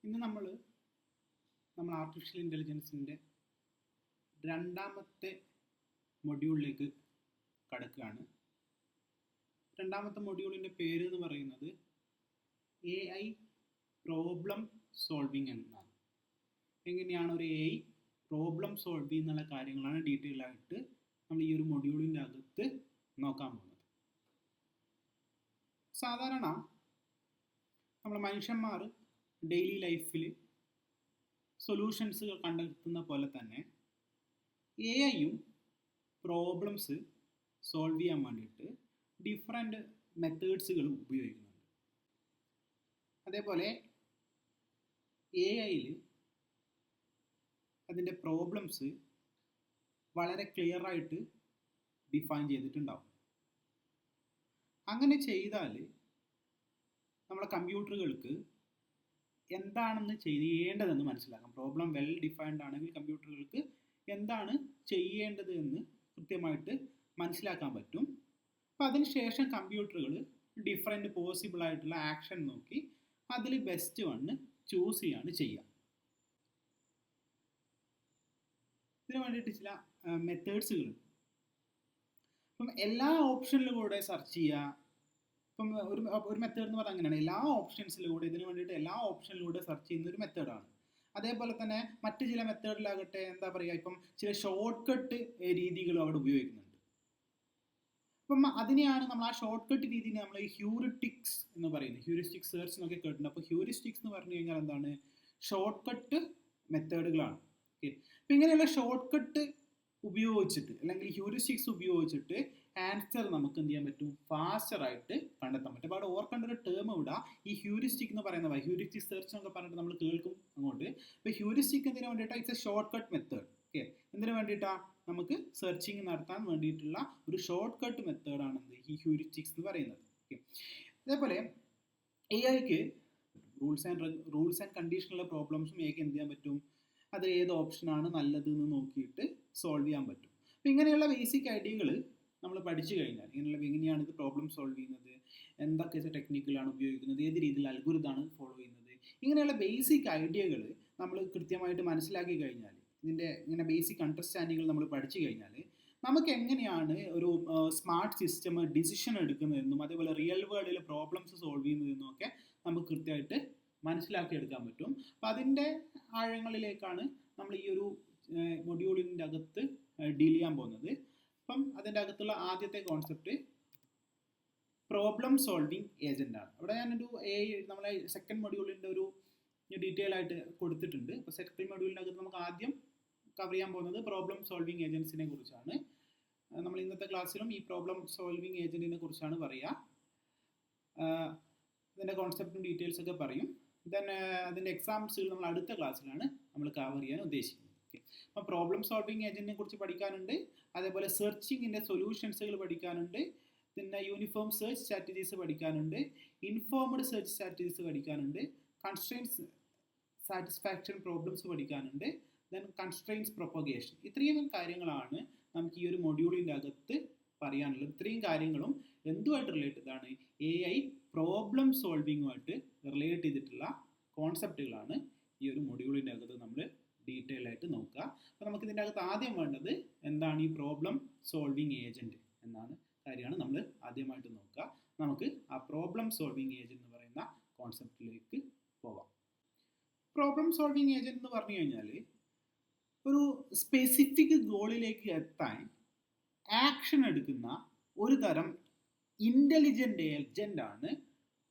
ഇന്ന് നമ്മൾ ആർട്ടിഫിഷ്യൽ ഇൻ്റലിജൻസിൻ്റെ രണ്ടാമത്തെ മൊഡ്യൂളിലേക്ക് കടക്കുകയാണ്. രണ്ടാമത്തെ മൊഡ്യൂളിൻ്റെ പേര് എന്ന് പറയുന്നത് AI പ്രോബ്ലം സോൾവിങ് എന്നാണ്. എങ്ങനെയാണ് ഒരു AI പ്രോബ്ലം സോൾവ് ചെയ്യുന്നുള്ള കാര്യങ്ങളാണ് ഡീറ്റെയിൽ ആയിട്ട് നമ്മൾ ഈ ഒരു മൊഡ്യൂളിൻ്റെ അകത്ത് നോക്കാൻ പോകുന്നത്. സാധാരണ നമ്മൾ മനുഷ്യന്മാർ ഡെയിലി ലൈഫിൽ സൊല്യൂഷൻസ് കണ്ടെത്തുന്ന പോലെ തന്നെ AI-യും പ്രോബ്ലംസ് സോൾവ് ചെയ്യാൻ വേണ്ടിയിട്ട് ഡിഫറെൻറ്റ് മെത്തേഡ്സുകൾ ഉപയോഗിക്കുന്നുണ്ട്. അതേപോലെ AI-യിൽ അതിൻ്റെ പ്രോബ്ലംസ് വളരെ ക്ലിയർ ആയിട്ട് ഡിഫൈൻ ചെയ്തിട്ടുണ്ടാവും. അങ്ങനെ ചെയ്താൽ നമ്മുടെ കമ്പ്യൂട്ടറുകൾക്ക് എന്താണെന്ന് ചെയ്യേണ്ടതെന്ന് മനസ്സിലാക്കാം. പ്രോബ്ലം വെൽ ഡിഫൈൻഡ് ആണെങ്കിൽ കമ്പ്യൂട്ടറുകൾക്ക് എന്താണ് ചെയ്യേണ്ടത് എന്ന് കൃത്യമായിട്ട് മനസ്സിലാക്കാൻ പറ്റും. അപ്പോൾ അതിനുശേഷം കമ്പ്യൂട്ടറുകൾ ഡിഫറെൻറ്റ് പോസിബിൾ ആയിട്ടുള്ള ആക്ഷൻ നോക്കി അതിൽ ബെസ്റ്റ് വണ്ണ് ചൂസ് ചെയ്യാണ് ചെയ്യുക. ഇതിന് വേണ്ടിയിട്ട് ചില മെത്തേഡ്സുകളുണ്ട്. അപ്പം എല്ലാ ഓപ്ഷനിലൂടെ സെർച്ച് ചെയ്യുക. ഇപ്പം ഒരു മെത്തേഡ് എന്ന് പറഞ്ഞാൽ അങ്ങനെയാണ്, എല്ലാ ഓപ്ഷൻസിലൂടെ ഇതിന് വേണ്ടിയിട്ട് എല്ലാ ഓപ്ഷനിലൂടെ സെർച്ച് ചെയ്യുന്ന ഒരു മെത്തേഡാണ്. അതേപോലെ തന്നെ മറ്റ് ചില മെത്തേഡിലാകട്ടെ എന്താ പറയുക, ഇപ്പം ചില ഷോർട്ട് കട്ട് രീതികളും അവിടെ ഉപയോഗിക്കുന്നുണ്ട്. അപ്പം അതിനെയാണ് നമ്മൾ ആ ഷോർട്ട് കട്ട് രീതിനെ നമ്മൾ ഹ്യൂറിസ്റ്റിക്സ് എന്ന് പറയുന്നത്. ഹ്യൂറിസ്റ്റിക് സെർച്ച് എന്നൊക്കെ കേട്ടിട്ടുണ്ട്. അപ്പോൾ ഹ്യൂറിസ്റ്റിക്സ് എന്ന് പറഞ്ഞു കഴിഞ്ഞാൽ എന്താണ്, ഷോർട്ട് കട്ട് മെത്തേഡുകളാണ്. ഓക്കെ, അപ്പം ഇങ്ങനെയുള്ള ഷോർട്ട് കട്ട് ഉപയോഗിച്ചിട്ട് അല്ലെങ്കിൽ ഹ്യൂറിസ്റ്റിക്സ് ഉപയോഗിച്ചിട്ട് ആൻസർ നമുക്ക് എന്ത് ചെയ്യാൻ പറ്റും, ഫാസ്റ്ററായിട്ട് കണ്ടെത്താൻ പറ്റും. അപ്പോൾ അവിടെ ഓർക്കേണ്ട ഒരു ടേം ഇവിടെ ഈ ഹ്യൂറിസ്റ്റിക് എന്ന് പറയുന്നത്, ഹ്യൂറിസ്റ്റിക് സെർച്ച് എന്നൊക്കെ പറഞ്ഞിട്ട് നമ്മൾ കേൾക്കും അങ്ങോട്ട്. അപ്പോൾ ഹ്യൂറിസ്റ്റിക് എന്തിനു വേണ്ടിയിട്ടാണ്, it's A short cut method. Okay, എന്തിനു വേണ്ടിയിട്ടാണ്, നമുക്ക് സെർച്ചിങ് നടത്താൻ വേണ്ടിയിട്ടുള്ള ഒരു ഷോർട്ട് കട്ട് മെത്തേഡാണ് എന്ത് ഈ ഹ്യൂറിസ്റ്റിക്സ് എന്ന് പറയുന്നത്. ഓക്കെ, അതേപോലെ AI-ക്ക് റൂൾസ് ആൻഡ് കണ്ടീഷനുള്ള പ്രോബ്ലംസും AI-ക്ക് എന്ത് ചെയ്യാൻ പറ്റും, അത് ഏത് ഓപ്ഷനാണ് നല്ലത് എന്ന് നോക്കിയിട്ട് സോൾവ് ചെയ്യാൻ പറ്റും. അപ്പോൾ ഇങ്ങനെയുള്ള ബേസിക് ഐഡിയകൾ നമ്മൾ പഠിച്ചു കഴിഞ്ഞാൽ എങ്ങനെയാണ് ഇത് പ്രോബ്ലം സോൾവ് ചെയ്യുന്നത്, എന്തൊക്കെ ടെക്നിക്കുകളാണ് ഉപയോഗിക്കുന്നത്, ഏത് രീതിയിൽ അൽഗോരിതമാണ് ഫോളോ ചെയ്യുന്നത്, ഇങ്ങനെയുള്ള ബേസിക് ഐഡിയകൾ നമ്മൾ കൃത്യമായിട്ട് മനസ്സിലാക്കി കഴിഞ്ഞാൽ, ഇതിൻ്റെ ഇങ്ങനെ ബേസിക് അണ്ടർസ്റ്റാൻഡിങ്ങൾ നമ്മൾ പഠിച്ചു കഴിഞ്ഞാൽ നമുക്ക് എങ്ങനെയാണ് ഒരു സ്മാർട്ട് സിസ്റ്റം ഡിസിഷൻ എടുക്കുന്നതെന്നും അതേപോലെ റിയൽ വേൾഡിൽ പ്രോബ്ലംസ് സോൾവ് ചെയ്യുന്നതെന്നും ഒക്കെ നമുക്ക് കൃത്യമായിട്ട് മനസ്സിലാക്കിയെടുക്കാൻ പറ്റും. അപ്പോൾ അതിൻ്റെ ആഴങ്ങളിലേക്കാണ് നമ്മൾ ഈ ഒരു മൊഡ്യൂളിൻ്റെ അകത്ത് ഡീൽ ചെയ്യാൻ പോകുന്നത്. അപ്പം അതിൻ്റെ അകത്തുള്ള ആദ്യത്തെ കോൺസെപ്റ്റ് പ്രോബ്ലം സോൾവിങ് ഏജൻ്റ് ആണ്. അവിടെ ഞാനൊരു നമ്മളെ സെക്കൻഡ് മൊഡ്യൂളിൻ്റെ ഒരു ഡീറ്റെയിൽ ആയിട്ട് കൊടുത്തിട്ടുണ്ട്. അപ്പോൾ സെക്കൻഡ് മൊഡ്യൂളിൻ്റെ അകത്ത് നമുക്ക് ആദ്യം കവർ ചെയ്യാൻ പോകുന്നത് പ്രോബ്ലം സോൾവിങ് ഏജൻസിനെ കുറിച്ചാണ്. നമ്മൾ ഇന്നത്തെ ക്ലാസ്സിലും ഈ പ്രോബ്ലം സോൾവിങ് ഏജൻറ്റിനെ കുറിച്ചാണ് പറയുക. ഇതിൻ്റെ കോൺസെപ്റ്റും ഡീറ്റെയിൽസ് ഒക്കെ പറയും. ദെൻ അതിൻ്റെ എക്സാംസുകൾ നമ്മൾ അടുത്ത ക്ലാസ്സിലാണ് നമ്മൾ കവർ ചെയ്യാൻ ഉദ്ദേശിക്കുന്നത്. ഓക്കെ, അപ്പോൾ പ്രോബ്ലം സോൾവിങ് ഏജൻറ്റിനെ കുറിച്ച് പഠിക്കാനുണ്ട്. അതേപോലെ സെർച്ചിങ്ങിൻ്റെ സൊല്യൂഷൻസുകൾ പഠിക്കാനുണ്ട്. പിന്നെ യൂണിഫോം സെർച്ച് സ്ട്രാറ്റജീസ് പഠിക്കാനുണ്ട്. ഇൻഫോംഡ് സെർച്ച് സ്ട്രാറ്റജീസ് പഠിക്കാനുണ്ട്. കൺസ്ട്രെയിൻസ് സാറ്റിസ്ഫാക്ഷൻ പ്രോബ്ലംസ് പഠിക്കാനുണ്ട്. Then constraints propagation. ഇത്രയും കാര്യങ്ങളാണ് നമുക്ക് ഈ ഒരു മൊഡ്യൂളിൻ്റെ അകത്ത് പറയാനുള്ളത്. ഇത്രയും കാര്യങ്ങളും എന്തുമായിട്ട് റിലേറ്റഡ് ആണ്, AI പ്രോബ്ലം സോൾവിങ്ങുമായിട്ട് റിലേറ്റ് ചെയ്തിട്ടുള്ള കോൺസെപ്റ്റുകളാണ് ഈ ഒരു മൊഡ്യൂളിൻ്റെ അകത്ത് നമ്മൾ ഡീറ്റെയിൽ ആയിട്ട് നോക്കുക. അപ്പോൾ നമുക്ക് ഇതിൻ്റെ അകത്ത് ആദ്യം വേണ്ടത് എന്താണ് ഈ പ്രോബ്ലം സോൾവിങ് ഏജൻറ്റ് എന്നാണ് കാര്യമാണ് നമ്മൾ ആദ്യമായിട്ട് നോക്കുക. നമുക്ക് ആ പ്രോബ്ലം സോൾവിങ് ഏജൻറ്റ് എന്ന് പറയുന്ന കോൺസെപ്റ്റിലേക്ക് പോവാം. പ്രോബ്ലം സോൾവിങ് ഏജൻറ്റ് എന്ന് പറഞ്ഞു കഴിഞ്ഞാൽ ഒരു സ്പെസിഫിക് ഗോളിലേക്ക് എത്താൻ ആക്ഷൻ എടുക്കുന്ന ഒരു തരം ഇൻ്റലിജൻ്റ് ഏജൻ്റാണ്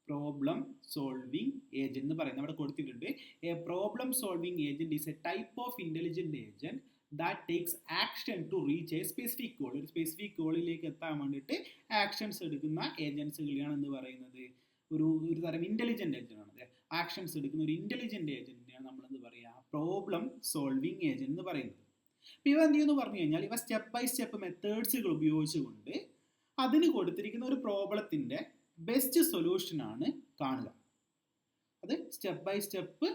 പ്രോബ്ലം സോൾവിങ് ഏജൻറ്റ് എന്ന് പറയുന്നത്. അവിടെ കൊടുത്തിട്ടുണ്ട്, a problem solving agent is a type of intelligent agent that takes action to reach a specific goal. ഒരു സ്പെസിഫിക് ഗോളിലേക്ക് എത്താൻ വേണ്ടിയിട്ട് ആക്ഷൻസ് എടുക്കുന്ന ഏജൻസുകളെയാണ് എന്ന് പറയുന്നത് ഒരു തരം ഇൻ്റലിജൻ്റ് ഏജൻ്റാണ്. ആക്ഷൻസ് എടുക്കുന്ന ഒരു ഇൻ്റലിജൻ്റ് ഏജൻറ്റിനെയാണ് നമ്മളെന്ന് പറയുക പ്രോബ്ലം സോൾവിങ് ഏജൻറ്റ് എന്ന് പറയുന്നത്. അപ്പോൾ ഇവ എന്ത് ചെയ്യുമെന്ന് പറഞ്ഞു കഴിഞ്ഞാൽ ഇവ സ്റ്റെപ്പ് ബൈ സ്റ്റെപ്പ് മെത്തേഡ്സുകൾ ഉപയോഗിച്ചുകൊണ്ട് അതിന് കൊടുത്തിരിക്കുന്ന ഒരു പ്രോബ്ലത്തിൻ്റെ ബെസ്റ്റ് സൊല്യൂഷനാണ് കാണുക. അത് സ്റ്റെപ്പ് ബൈ സ്റ്റെപ്പ്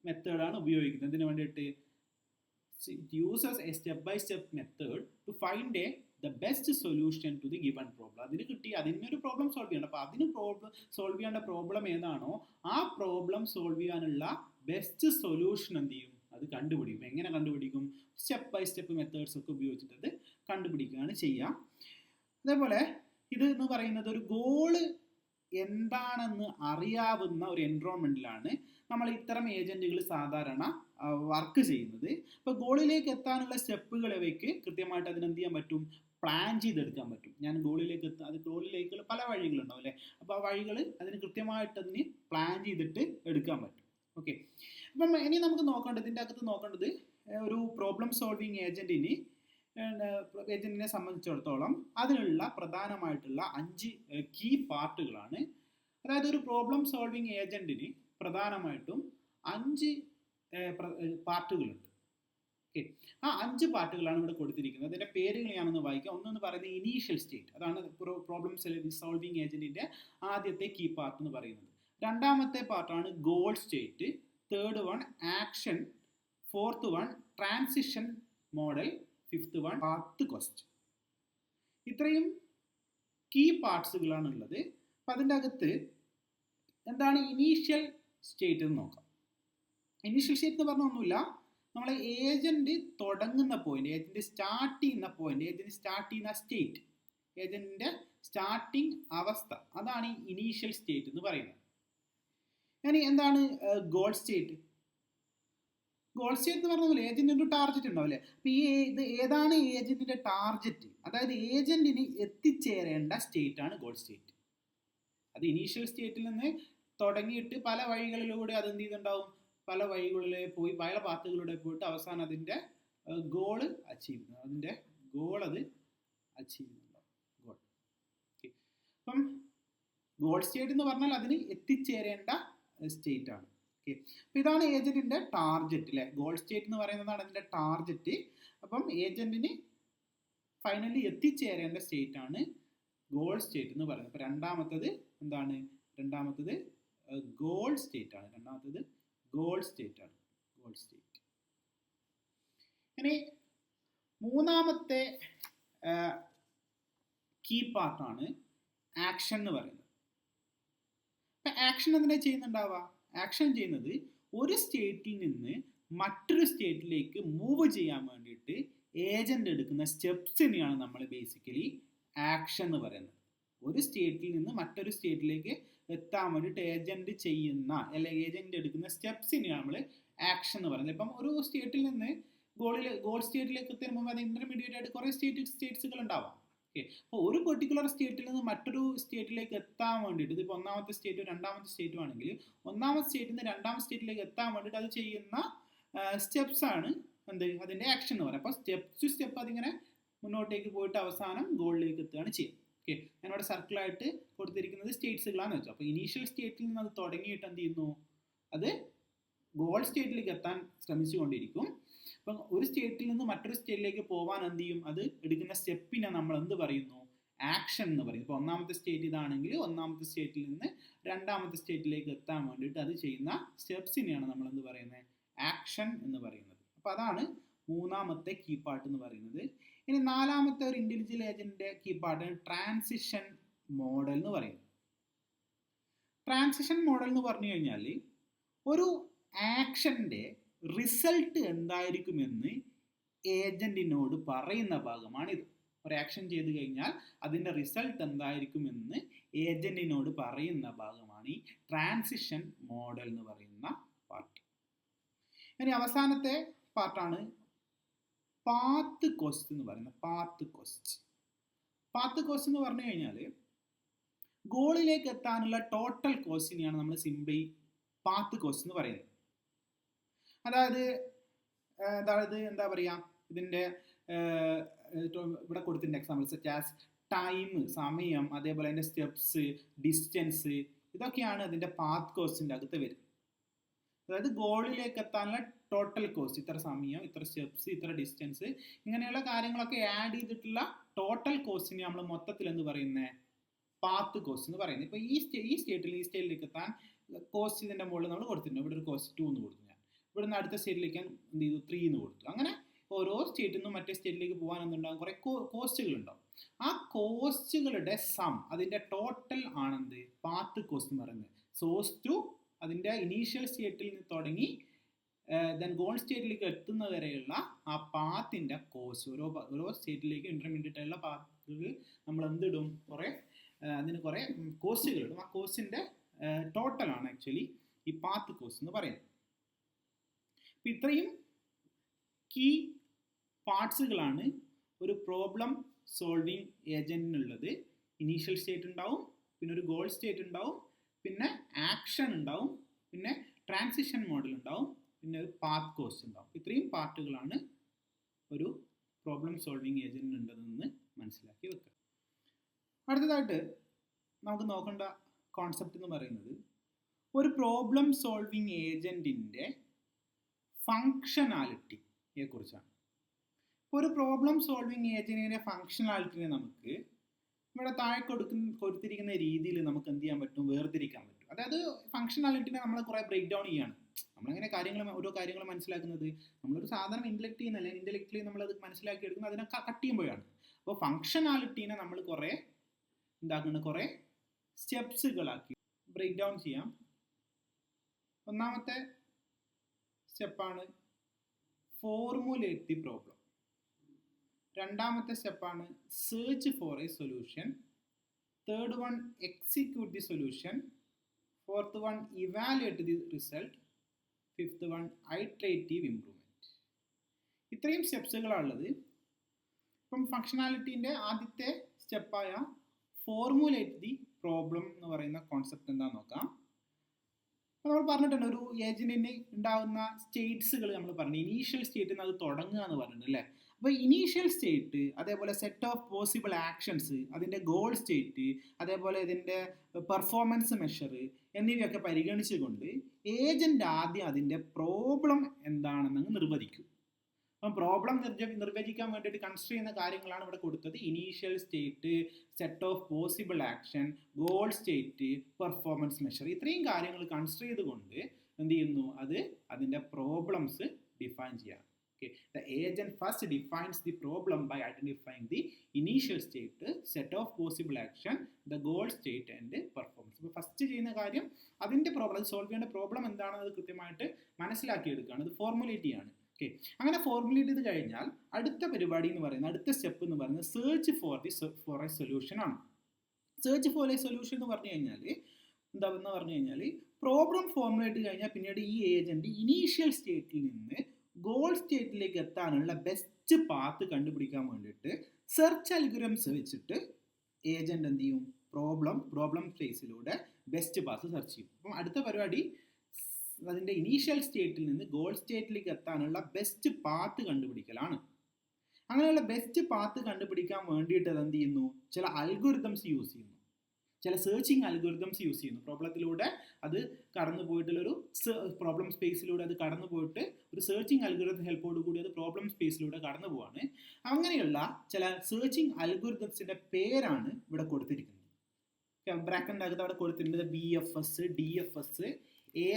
മെത്തേഡാണ് ഉപയോഗിക്കുന്നത്. ഇതിന് വേണ്ടിയിട്ട് uses a step by step method to find the best solution to the given problem. അതിനൊരു പ്രോബ്ലം സോൾവ് ചെയ്യണം. അപ്പോൾ അതിന് സോൾവ് ചെയ്യേണ്ട പ്രോബ്ലം ഏതാണോ ആ പ്രോബ്ലം സോൾവ് ചെയ്യാനുള്ള ബെസ്റ്റ് സൊല്യൂഷൻ എന്ത് ചെയ്യും, അത് കണ്ടുപിടിക്കും. എങ്ങനെ കണ്ടുപിടിക്കും? സ്റ്റെപ്പ് ബൈ സ്റ്റെപ്പ് മെത്തേഡ്സ് ഒക്കെ ഉപയോഗിച്ചിട്ട് അത് കണ്ടുപിടിക്കുകയാണ് ചെയ്യുക. അതേപോലെ ഇത് എന്ന് പറയുന്നത് ഒരു ഗോള് എന്താണെന്ന് അറിയാവുന്ന ഒരു എൻവയോൺമെന്റിലാണ് നമ്മൾ ഇത്തരം ഏജന്റുകൾ സാധാരണ വർക്ക് ചെയ്യുന്നത്. അപ്പോൾ ഗോളിലേക്ക് എത്താനുള്ള സ്റ്റെപ്പുകൾ ഇവയ്ക്ക് കൃത്യമായിട്ട് അതിനെന്ത് ചെയ്യാൻ പറ്റും, പ്ലാൻ ചെയ്തെടുക്കാൻ പറ്റും. ഞാൻ ഗോളിലേക്ക് അത് ഗോളിലേക്ക് പല വഴികളുണ്ടാവും അല്ലേ, അപ്പോൾ ആ വഴികൾ അതിന് കൃത്യമായിട്ട് അതിന് പ്ലാൻ ചെയ്തിട്ട് എടുക്കാൻ പറ്റും. ഓക്കെ, അപ്പം ഇനി നമുക്ക് നോക്കേണ്ടത്, ഇതിൻ്റെ അകത്ത് നോക്കേണ്ടത് ഒരു പ്രോബ്ലം സോൾവിങ് ഏജന്റിനെ സംബന്ധിച്ചിടത്തോളം അതിനുള്ള പ്രധാനമായിട്ടുള്ള 5 കീ പാർട്ടുകളാണ്. അതായത് ഒരു പ്രോബ്ലം സോൾവിങ് ഏജന്റിന് പ്രധാനമായിട്ടും 5 പാർട്ടുകളുണ്ട്. ഓക്കെ, ആ 5 പാർട്ടുകളാണ് ഇവിടെ കൊടുത്തിരിക്കുന്നത്. അതിൻ്റെ പേരുകൾ ഞാനൊന്ന് വായിക്കാം. ഒന്നെന്ന് പറയുന്നത് ഇനീഷ്യൽ സ്റ്റേറ്റ്, അതാണ് പ്രോബ്ലം സോൾവിങ് ഏജന്റിന്റെ ആദ്യത്തെ കീ പാർട്ട് എന്ന് പറയുന്നത്. രണ്ടാമത്തെ പാർട്ടാണ് goal state, third one action, fourth one transition model, fifth one path question. ഇത്രയും കീ പാർട്സുകളാണ് ഉള്ളത്. അപ്പം അതിൻ്റെ അകത്ത് എന്താണ് ഇനീഷ്യൽ സ്റ്റേറ്റ് എന്ന് നോക്കാം. ഇനീഷ്യൽ സ്റ്റേറ്റ് എന്ന് പറഞ്ഞാൽ ഒന്നുമില്ല, നമ്മളെ ഏജന്റ് തുടങ്ങുന്ന പോയിന്റ്, ഏജന്റ് സ്റ്റാർട്ട് ചെയ്യുന്ന പോയിന്റ്, ഏജന്റ് സ്റ്റാർട്ട് ചെയ്യുന്ന സ്റ്റേറ്റ്, ഏജന്റിന്റെ സ്റ്റാർട്ടിങ് അവസ്ഥ, അതാണ് ഈ ഇനീഷ്യൽ സ്റ്റേറ്റ് എന്ന് പറയുന്നത്. ഇനി എന്താണ് ഗോൾ സ്റ്റേറ്റ്? ഗോൾ സ്റ്റേറ്റ് എന്ന് പറഞ്ഞാൽ ഏജന്റിന് ഒരു ടാർഗറ്റ് ഉണ്ടാവില്ലേ. അപ്പൊ ഈ ഇത് ഏതാണ് ഏജന്റിന്റെ ടാർഗറ്റ്, അതായത് ഏജന്റിന് എത്തിച്ചേരേണ്ട സ്റ്റേറ്റ് ആണ് ഗോൾ സ്റ്റേറ്റ്. അത് ഇനീഷ്യൽ സ്റ്റേറ്റിൽ നിന്ന് തുടങ്ങിയിട്ട് പല വഴികളിലൂടെ അത് എന്ത് ചെയ്തിട്ടുണ്ടാവും, പല വഴികളിലെ പോയി പല പാത്തുകളിലൂടെ പോയിട്ട് അവസാനം അതിന്റെ ഗോള് അച്ചീവ് ചെയ്യുന്നു, അതിന്റെ ഗോൾ അത് അച്ചീവ് ചെയ്യുന്നുണ്ടാവും. ഗോൾ. അപ്പം ഗോൾ സ്റ്റേറ്റ് എന്ന് പറഞ്ഞാൽ അതിന് എത്തിച്ചേരേണ്ട സ്റ്റേറ്റ് ആണ്. ഓക്കെ, അപ്പം ഇതാണ് ഏജന്റിന്റെ ടാർഗറ്റ് അല്ലെ. ഗോൾ സ്റ്റേറ്റ് എന്ന് പറയുന്നതാണ് അതിന്റെ ടാർഗറ്റ്. അപ്പം ഏജന്റിന് ഫൈനലി എത്തിച്ചേരേണ്ട സ്റ്റേറ്റ് ആണ് ഗോൾ സ്റ്റേറ്റ് എന്ന് പറയുന്നത്. അപ്പം രണ്ടാമത്തത് എന്താണ്? രണ്ടാമത്തത് ഗോൾ സ്റ്റേറ്റ് ആണ്. രണ്ടാമത്തത് ഗോൾ സ്റ്റേറ്റ് ആണ്. Goal state. ഇനി മൂന്നാമത്തെ കീ പാർട്ടാണ് ആക്ഷൻ എന്ന് പറയുന്നത്. അപ്പം ആക്ഷൻ എന്തിനാ ചെയ്യുന്നുണ്ടാവുക? ആക്ഷൻ ചെയ്യുന്നത് ഒരു സ്റ്റേറ്റിൽ നിന്ന് മറ്റൊരു സ്റ്റേറ്റിലേക്ക് മൂവ് ചെയ്യാൻ വേണ്ടിയിട്ട് ഏജന്റ് എടുക്കുന്ന സ്റ്റെപ്സിനെയാണ് നമ്മൾ ബേസിക്കലി ആക്ഷൻ എന്ന് പറയുന്നത്. ഒരു സ്റ്റേറ്റിൽ നിന്ന് മറ്റൊരു സ്റ്റേറ്റിലേക്ക് എത്താൻ വേണ്ടിയിട്ട് ഏജന്റ് ചെയ്യുന്ന അല്ലെങ്കിൽ ഏജന്റ് എടുക്കുന്ന സ്റ്റെപ്സിനെയാണ് നമ്മൾ ആക്ഷൻ എന്ന് പറയുന്നത്. ഇപ്പം ഒരു സ്റ്റേറ്റിൽ നിന്ന് ഗോൾ സ്റ്റേറ്റിലേക്ക് എത്തുന്ന മുമ്പ് അത് ഇന്റർമീഡിയറ്റ് ആയിട്ട് കുറേ സ്റ്റേറ്റ്സുകൾ ഉണ്ടാവാം. ഓക്കെ, അപ്പോൾ ഒരു പെർട്ടിക്കുലർ സ്റ്റേറ്റിൽ നിന്ന് മറ്റൊരു സ്റ്റേറ്റിലേക്ക് എത്താൻ വേണ്ടിയിട്ട്, ഇതിപ്പോൾ ഒന്നാമത്തെ സ്റ്റേറ്റും രണ്ടാമത്തെ സ്റ്റേറ്റും ആണെങ്കിൽ ഒന്നാമത്തെ സ്റ്റേറ്റിൽ നിന്ന് രണ്ടാമത്തെ സ്റ്റേറ്റിലേക്ക് എത്താൻ വേണ്ടിയിട്ട് അത് ചെയ്യുന്ന സ്റ്റെപ്സ് ആണ് എന്ത്, അതിൻ്റെ ആക്ഷൻ എന്ന് പറയുന്നത്. അപ്പോൾ സ്റ്റെപ്പ് ടു സ്റ്റെപ്പ് അതിങ്ങനെ മുന്നോട്ടേക്ക് പോയിട്ട് അവസാനം ഗോളിലേക്ക് എത്തുകയാണ് ചെയ്യുക. ഓക്കെ, ഞാനിവിടെ സർക്കിളായിട്ട് കൊടുത്തിരിക്കുന്നത് സ്റ്റേറ്റ്സുകളാണെന്ന് വെച്ചു. അപ്പോൾ ഇനീഷ്യൽ സ്റ്റേറ്റിൽ നിന്ന് അത് തുടങ്ങിയിട്ട് എന്ത് ചെയ്യുന്നു, അത് ഗോൾ സ്റ്റേറ്റിലേക്ക് എത്താൻ ശ്രമിച്ചുകൊണ്ടിരിക്കും. അപ്പം ഒരു സ്റ്റേറ്റിൽ നിന്ന് മറ്റൊരു സ്റ്റേറ്റിലേക്ക് പോകാൻ എന്ത് ചെയ്യും, അത് എടുക്കുന്ന സ്റ്റെപ്പിനെ നമ്മൾ എന്ത് പറയുന്നു, ആക്ഷൻ എന്ന് പറയുന്നു. ഇപ്പോൾ ഒന്നാമത്തെ സ്റ്റേറ്റ് ഇതാണെങ്കിൽ ഒന്നാമത്തെ സ്റ്റേറ്റിൽ നിന്ന് രണ്ടാമത്തെ സ്റ്റേറ്റിലേക്ക് എത്താൻ വേണ്ടിയിട്ട് അത് ചെയ്യുന്ന സ്റ്റെപ്സിനെയാണ് നമ്മൾ എന്ത് പറയുന്നത്, ആക്ഷൻ എന്ന് പറയുന്നത്. അപ്പോൾ അതാണ് മൂന്നാമത്തെ കീ പാർട്ട് എന്ന് പറയുന്നത്. ഇനി നാലാമത്തെ ഒരു ഇൻഡിവിജ്വൽ ഏജന്റിന്റെ കീ പാർട്ട് ട്രാൻസിഷൻ മോഡൽ എന്ന് പറയുന്നത്. ട്രാൻസിഷൻ മോഡൽ എന്ന് പറഞ്ഞു കഴിഞ്ഞാൽ ഒരു ആക്ഷന്റെ റിസൾട്ട് എന്തായിരിക്കുമെന്ന് ഏജന്റിനോട് പറയുന്ന ഭാഗമാണിത്. ഒരു ആക്ഷൻ ചെയ്തു കഴിഞ്ഞാൽ അതിൻ്റെ റിസൾട്ട് എന്തായിരിക്കുമെന്ന് ഏജന്റിനോട് പറയുന്ന ഭാഗമാണ് ഈ ട്രാൻസിഷൻ മോഡൽ എന്ന് പറയുന്ന പാർട്ട്. ഇനി അവസാനത്തെ പാർട്ടാണ് പാത്ത് കോസ്റ്റ് എന്ന് പറയുന്നത്. പാത്ത് കോസ്റ്റ് എന്ന് പറഞ്ഞു കഴിഞ്ഞാൽ ഗോളിലേക്ക് എത്താനുള്ള ടോട്ടൽ കോസ്റ്റിനെയാണ് നമ്മൾ സിംപ്ലി പാത്ത് കോസ്റ്റ് എന്ന് പറയുന്നത്. അതായത് എന്താ പറയുക, ഇതിൻ്റെ ഇവിടെ കൊടുത്തിട്ടുണ്ട് എക്സാമ്പിൾ സച്ച് ആസ് ടൈം, സമയം, അതേപോലെ അതിൻ്റെ സ്റ്റെപ്സ്, ഡിസ്റ്റൻസ്, ഇതൊക്കെയാണ് അതിൻ്റെ പാത്ത് കോസ്റ്റിൻ്റെ അകത്ത് വരുന്നത്. അതായത് ഗോളിലേക്ക് എത്താനുള്ള ടോട്ടൽ കോസ്റ്റ്, ഇത്ര സമയം, ഇത്ര സ്റ്റെപ്സ്, ഇത്ര ഡിസ്റ്റൻസ്, ഇങ്ങനെയുള്ള കാര്യങ്ങളൊക്കെ ആഡ് ചെയ്തിട്ടുള്ള ടോട്ടൽ കോസ്റ്റിനെ നമ്മൾ മൊത്തത്തിൽ എന്ത് പറയുന്നത്, പാത്ത് കോസ്റ്റ് എന്ന് പറയുന്നത്. ഇപ്പോൾ ഈ സ്റ്റേറ്റിലേക്ക് എത്താൻ കോസ്റ്റ് ഇതിൻ്റെ മുകളിൽ നമ്മൾ കൊടുത്തിട്ടുണ്ട്. ഇവിടെ ഒരു കോസ്റ്റ് 2 എന്ന് കൊടുത്തു, ഞാൻ ഇവിടെ നിന്ന് അടുത്ത സ്റ്റേറ്റിലേക്ക് എന്ത് ചെയ്തു 3 എന്ന് കൊടുത്തു. അങ്ങനെ ഓരോ സ്റ്റേറ്റിൽ നിന്നും മറ്റേ സ്റ്റേറ്റിലേക്ക് പോകാൻ എന്തുണ്ടാകും, കുറേ കോസ്റ്റുകൾ ഉണ്ടാവും. ആ കോസ്റ്റുകളുടെ സം, അതിൻ്റെ ടോട്ടൽ ആണെന്ത് പാത്ത് കോസ്റ്റ് എന്ന് പറയുന്നത്. സോഴ്സ് ടു അതിൻ്റെ ഇനീഷ്യൽ സ്റ്റേറ്റിൽ നിന്ന് തുടങ്ങി ദെൻ ഗോൾ സ്റ്റേറ്റിലേക്ക് എത്തുന്ന വരെയുള്ള ആ പാത്തിൻ്റെ കോഴ്സ് ഓരോ സ്റ്റേറ്റിലേക്കും ഇൻ്റർമീഡിയറ്റ് ആയിട്ടുള്ള പാത്തുകൾ നമ്മൾ എന്തിടും അതിന് കുറേ കോഴ്സുകൾ ഇടും. ആ കോഴ്സിൻ്റെ ടോട്ടലാണ് ആക്ച്വലി ഈ പാത്ത് കോഴ്സ് എന്ന് പറയുന്നത്. അപ്പം ഇത്രയും കീ പാർട്സുകളാണ് ഒരു പ്രോബ്ലം സോൾവിങ് ഏജൻറ്റിനുള്ളത്. ഇനീഷ്യൽ സ്റ്റേറ്റ് ഉണ്ടാവും, പിന്നെ ഒരു ഗോൾ സ്റ്റേറ്റ് ഉണ്ടാവും, പിന്നെ ആക്ഷൻ ഉണ്ടാവും, പിന്നെ ട്രാൻസിഷൻ മോഡൽ ഉണ്ടാവും, പിന്നെ ഒരു പാത്ത് കോഴ്സ് ഉണ്ടാവും. ഇത്രയും പാർട്ടുകളാണ് ഒരു പ്രോബ്ലം സോൾവിങ് ഏജൻറ്റിന് ഉണ്ടെന്ന് മനസ്സിലാക്കി വെക്കുക. അടുത്തതായിട്ട് നമുക്ക് നോക്കേണ്ട കോൺസെപ്റ്റ് എന്ന് പറയുന്നത് ഒരു പ്രോബ്ലം സോൾവിങ് ഏജൻറ്റിൻ്റെ ഫങ്ഷനാലിറ്റിയെ കുറിച്ചാണ്. ഇപ്പോൾ ഒരു പ്രോബ്ലം സോൾവിങ് ഏജൻറ്റിൻ്റെ ഫങ്ഷനാലിറ്റിനെ നമുക്ക് ഇവിടെ താഴെ കൊടുത്തിരിക്കുന്ന രീതിയിൽ നമുക്ക് എന്ത് ചെയ്യാൻ പറ്റും, വേർതിരിക്കാൻ പറ്റും. അതായത് ഫങ്ഷനാലിറ്റിനെ നമ്മൾ കുറേ ബ്രേക്ക് ഡൗൺ ചെയ്യാണ്. നമ്മളെങ്ങനെ ഓരോ കാര്യങ്ങൾ മനസ്സിലാക്കുന്നത്, നമ്മളൊരു സാധനം ഇൻ്റലക്റ്റ് ചെയ്യുന്നല്ല, ഇൻ്റലക്ച്വലി നമ്മളത് മനസ്സിലാക്കി എടുക്കുന്നത് അതിനെ കട്ട് ചെയ്യുമ്പോഴാണ്. അപ്പോൾ ഫങ്ഷനാലിറ്റീനെ നമ്മൾ കുറേ സ്റ്റെപ്സുകളാക്കി ബ്രേക്ക് ഡൗൺ ചെയ്യാം. ഒന്നാമത്തെ സ്റ്റെപ്പാണ് ഫോർമുലേറ്റ് ദി പ്രോബ്ലം. രണ്ടാമത്തെ സ്റ്റെപ്പാണ് search for a solution. Third one execute the solution. Fourth one evaluate the result. Fifth one iterative improvement. ഇത്രയും സ്റ്റെപ്സുകളാണുള്ളത്. ഇപ്പം ഫങ്ഷനാലിറ്റീൻ്റെ ആദ്യത്തെ സ്റ്റെപ്പായ ഫോർമുലേറ്റ് ദി പ്രോബ്ലം എന്ന് പറയുന്ന കോൺസെപ്റ്റ് എന്താണെന്ന് നോക്കാം. അപ്പോൾ നമ്മൾ പറഞ്ഞിട്ടുണ്ട് ഒരു ഏജൻറ്റിന് ഉണ്ടാകുന്ന സ്റ്റേറ്റ്സുകൾ നമ്മൾ പറഞ്ഞു. ഇനീഷ്യൽ സ്റ്റേറ്റിൽ നിന്ന് അത് തുടങ്ങുക എന്ന് പറഞ്ഞിട്ടുണ്ട് അല്ലേ. അപ്പോൾ ഇനീഷ്യൽ സ്റ്റേറ്റ്, അതേപോലെ സെറ്റ് ഓഫ് പോസിബിൾ ആക്ഷൻസ്, അതിൻ്റെ ഗോൾ സ്റ്റേറ്റ്, അതേപോലെ ഇതിൻ്റെ പെർഫോമൻസ് മെഷർ എന്നിവയൊക്കെ പരിഗണിച്ചുകൊണ്ട് ഏജൻറ്റ് ആദ്യം അതിൻ്റെ പ്രോബ്ലം എന്താണെന്ന് നിർവചിക്കും. അപ്പം പ്രോബ്ലം നിർവചിക്കാൻ വേണ്ടിയിട്ട് കൺസിഡർ ചെയ്യുന്ന കാര്യങ്ങളാണ് ഇവിടെ കൊടുത്തത്. Initial state, set of possible action, goal state, performance measure. ഇത്രയും കാര്യങ്ങൾ കൺസിഡർ ചെയ്തുകൊണ്ട് എന്ത് ചെയ്യുന്നു, അതിൻ്റെ പ്രോബ്ലംസ് ഡിഫൈൻ ചെയ്യാം. Okay, the agent first defines the problem by identifying the initial state, set of possible action, the goal state and performance. അപ്പോൾ first ചെയ്യുന്ന കാര്യം അതിൻ്റെ പ്രോബ്ലം സോൾവ് ചെയ്യേണ്ട പ്രോബ്ലം എന്താണെന്ന് മനസ്സിലാക്കി മനസ്സിലാക്കിയെടുക്കുകയാണ്. അത് ഫോർമുലേറ്റ് ചെയ്യാണ്. ഓക്കെ, അങ്ങനെ ഫോർമുലേറ്റ് ചെയ്ത് കഴിഞ്ഞാൽ അടുത്ത പരിപാടി എന്ന് പറയുന്നത്, അടുത്ത സ്റ്റെപ്പ് എന്ന് പറയുന്നത് സെർച്ച് ഫോർ എ സൊല്യൂഷൻ ആണ്. സെർച്ച് ഫോർ എ സൊല്യൂഷൻ എന്ന് പറഞ്ഞു കഴിഞ്ഞാൽ പ്രോബ്ലം ഫോർമുലേറ്റ് കഴിഞ്ഞാൽ പിന്നീട് ഈ ഏജന്റ് ഇനീഷ്യൽ സ്റ്റേറ്റിൽ നിന്ന് ഗോൾ സ്റ്റേറ്റിലേക്ക് എത്താനുള്ള ബെസ്റ്റ് പാത്ത് കണ്ടുപിടിക്കാൻ വേണ്ടിയിട്ട് സെർച്ച് അൽഗോരിതംസ് വെച്ചിട്ട് ഏജന്റ് എന്ത് ചെയ്യും, പ്രോബ്ലം സ്പേസിലൂടെ ബെസ്റ്റ് പാത്ത് സെർച്ച് ചെയ്യും. അപ്പം അടുത്ത പരിപാടി അതിൻ്റെ ഇനീഷ്യൽ സ്റ്റേറ്റിൽ നിന്ന് ഗോൾ സ്റ്റേറ്റിലേക്ക് എത്താനുള്ള ബെസ്റ്റ് പാത്ത് കണ്ടുപിടിക്കലാണ്. അങ്ങനെയുള്ള ബെസ്റ്റ് പാത്ത് കണ്ടുപിടിക്കാൻ വേണ്ടിയിട്ട് അത് എന്ത് ചെയ്യുന്നു, ചില അൽഗോരിതംസ് യൂസ് ചെയ്യുന്നു, ചില സെർച്ചിങ് അൽഗോരിതംസ് യൂസ് ചെയ്യുന്നു. പ്രോബ്ലത്തിലൂടെ അത് കടന്നു പോയിട്ടുള്ളൊരു പ്രോബ്ലം സ്പേസിലൂടെ അത് കടന്നു പോയിട്ട് ഒരു സെർച്ചിങ് അൽഗോരിതം ഹെൽപ്പോട് കൂടി അത് പ്രോബ്ലം സ്പേസിലൂടെ കടന്നു പോവാണ്. അങ്ങനെയുള്ള ചില സെർച്ചിങ് അൽഗോരിതംസിൻ്റെ പേരാണ് ഇവിടെ കൊടുത്തിരിക്കുന്നത്. ബ്രാക്കറ്റിൻ്റെ അകത്ത് അവിടെ കൊടുത്തിട്ടുണ്ട് BFS, DFS, A*,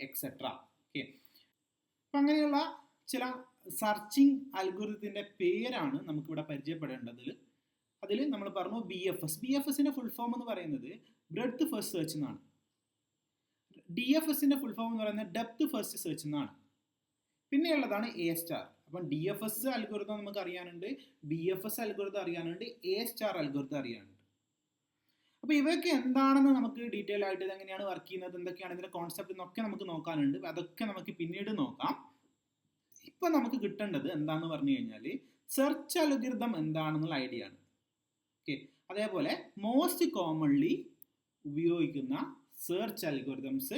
etcetera. Okay, അപ്പം അങ്ങനെയുള്ള ചില സെർച്ചിങ് അൽഗോരിതത്തിൻ്റെ പേരാണ് നമുക്കിവിടെ പരിചയപ്പെടേണ്ടത്. അതിൽ നമ്മൾ പറഞ്ഞു BFSൻ്റെ ഫുൾ ഫോം എന്ന് പറയുന്നത് ബ്രെഡ്ത്ത് ഫസ്റ്റ് സെർച്ച് എന്നാണ്. DFSൻ്റെ ഫുൾ ഫോം എന്ന് പറയുന്നത് ഡെപ്ത് ഫസ്റ്റ് സെർച്ച് എന്നാണ്. പിന്നെയുള്ളതാണ് A*. അപ്പം DFS അൽഗോരിതം നമുക്ക് അറിയാനുണ്ട്, BFS അൽഗോരിതം അറിയാനുണ്ട്, A* അൽഗോരിതം അറിയാനുണ്ട്. അപ്പോൾ ഇവയൊക്കെ എന്താണെന്ന് നമുക്ക് ഡീറ്റെയിൽ ആയിട്ട് ഇതെങ്ങനെയാണ് വർക്ക് ചെയ്യുന്നത്, എന്തൊക്കെയാണ് ഇതിൻ്റെ കോൺസെപ്റ്റ് എന്നൊക്കെ നമുക്ക് നോക്കാനുണ്ട്. അതൊക്കെ നമുക്ക് പിന്നീട് നോക്കാം. ഇപ്പം നമുക്ക് കിട്ടേണ്ടത് എന്താണെന്ന് പറഞ്ഞു കഴിഞ്ഞാൽ സെർച്ച് അൽഗോരിതം എന്താണെന്നുള്ള ഐഡിയ ആണ്. ഓക്കെ, അതേപോലെ മോസ്റ്റ് കോമൺലി ഉപയോഗിക്കുന്ന സെർച്ച് അൽഗോരിതംസ്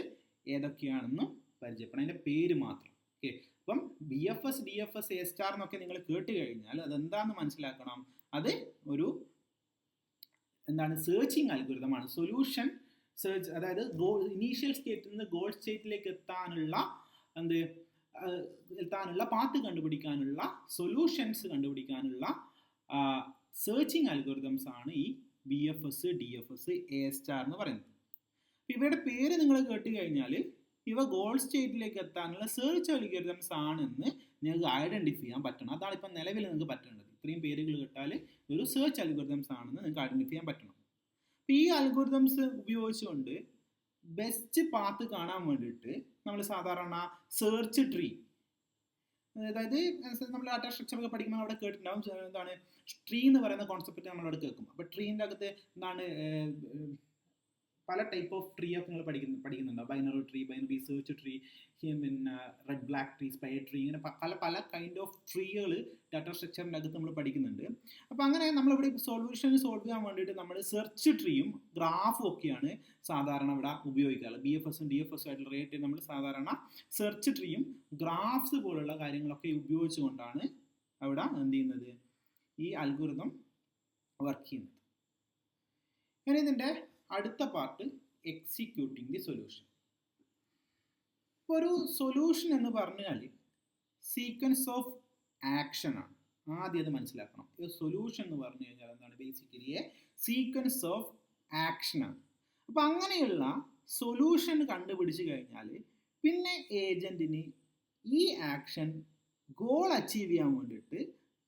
ഏതൊക്കെയാണെന്ന് പരിചയപ്പെടാം, അതിൻ്റെ പേര് മാത്രം. ഓക്കെ, അപ്പം BFS, DFS, A* എന്നൊക്കെ നിങ്ങൾ കേട്ട് കഴിഞ്ഞാൽ അതെന്താണെന്ന് മനസ്സിലാക്കണം. അത് ഒരു സെർച്ചിങ് അൽഗോരിതമാണ്. സൊല്യൂഷൻ സെർച്ച്, അതായത് ഇനീഷ്യൽ സ്റ്റേറ്റിൽ നിന്ന് ഗോൾ സ്റ്റേറ്റിലേക്ക് എത്താനുള്ള പാത്ത് കണ്ടുപിടിക്കാനുള്ള, സൊല്യൂഷൻസ് കണ്ടുപിടിക്കാനുള്ള സെർച്ചിങ് അൽഗോരിതംസ് ആണ് ഈ BFS, DFS, A* എന്ന് പറയുന്നത്. ഇവയുടെ പേര് നിങ്ങൾ കേട്ട് കഴിഞ്ഞാൽ ഇവ ഗോൾ സ്റ്റേറ്റിലേക്ക് എത്താനുള്ള സെർച്ച് അൽഗോരിതംസ് ആണെന്ന് നിങ്ങൾക്ക് ഐഡന്റിഫൈ ചെയ്യാൻ പറ്റണം. അതാണ് ഇപ്പം നിലവിൽ നിങ്ങൾക്ക് പറ്റേണ്ടത്. ഇത്രയും പേരുകൾ കേട്ടാൽ ഒരു സെർച്ച് അൽഗോരിതംസ് ആണെന്ന് നിങ്ങൾക്ക് ഐഡന്റിഫൈ ചെയ്യാൻ പറ്റണം. അപ്പോൾ ഈ അൽഗോരിതംസ് ഉപയോഗിച്ചുകൊണ്ട് ബെസ്റ്റ് പാത്ത് കാണാൻ വേണ്ടിയിട്ട് നമ്മൾ സാധാരണ സെർച്ച് ട്രീ, അതായത് നമ്മൾ ഡാറ്റ സ്ട്രക്ചർ ഒക്കെ പഠിക്കുമ്പോൾ അവിടെ കേട്ടിട്ടുണ്ടാവും എന്താണ് ട്രീ എന്ന് പറയുന്ന കോൺസെപ്റ്റ് നമ്മളവിടെ കേൾക്കും. അപ്പോൾ ട്രീൻ്റെ അകത്ത് എന്താണ് പല ടൈപ്പ് ഓഫ് ട്രീ ഒക്കെ നിങ്ങൾ പഠിക്കുന്നുണ്ട്. Binary tree, binary search tree, പിന്നെ red black tree, spider tree, ഇങ്ങനെ പല കൈൻഡ് ഓഫ് ട്രീകൾ ഡാറ്റ സ്ട്രക്ചറിൻ്റെ അകത്ത് നമ്മൾ പഠിക്കുന്നുണ്ട്. അപ്പോൾ അങ്ങനെ നമ്മളിവിടെ സോൾവ് ചെയ്യാൻ വേണ്ടിയിട്ട് നമ്മൾ സെർച്ച് ട്രീയും ഗ്രാഫും ഒക്കെയാണ് സാധാരണ ഇവിടെ ഉപയോഗിക്കാറ്. BFSും DFSും ആയിട്ടുള്ള റേറ്റ് നമ്മൾ സാധാരണ സെർച്ച് ട്രീയും ഗ്രാഫ്സ് പോലുള്ള കാര്യങ്ങളൊക്കെ ഉപയോഗിച്ചുകൊണ്ടാണ് അവിടെ എന്ത് ചെയ്യുന്നത്, ഈ അൽഗോരിതം വർക്ക് ചെയ്യുന്നത്. ഇനി ഇതിൻ്റെ അടുത്ത പാർട്ട് എക്സിക്യൂട്ടിംഗ് ദി സൊല്യൂഷൻ. ഇപ്പോൾ ഒരു സൊല്യൂഷൻ എന്ന് പറഞ്ഞാൽ സീക്വൻസ് ഓഫ് ആക്ഷൻ ആണ്. ആദ്യം അത് മനസ്സിലാക്കണം. ഒരു സൊല്യൂഷൻ എന്ന് പറഞ്ഞു കഴിഞ്ഞാൽ എന്താണ്, basically A sequence of action ആണ്. അപ്പം അങ്ങനെയുള്ള സൊല്യൂഷൻ കണ്ടുപിടിച്ച് കഴിഞ്ഞാൽ പിന്നെ ഏജൻറ്റിന് ഈ ആക്ഷൻ ഗോൾ അച്ചീവ് ചെയ്യാൻ വേണ്ടിയിട്ട്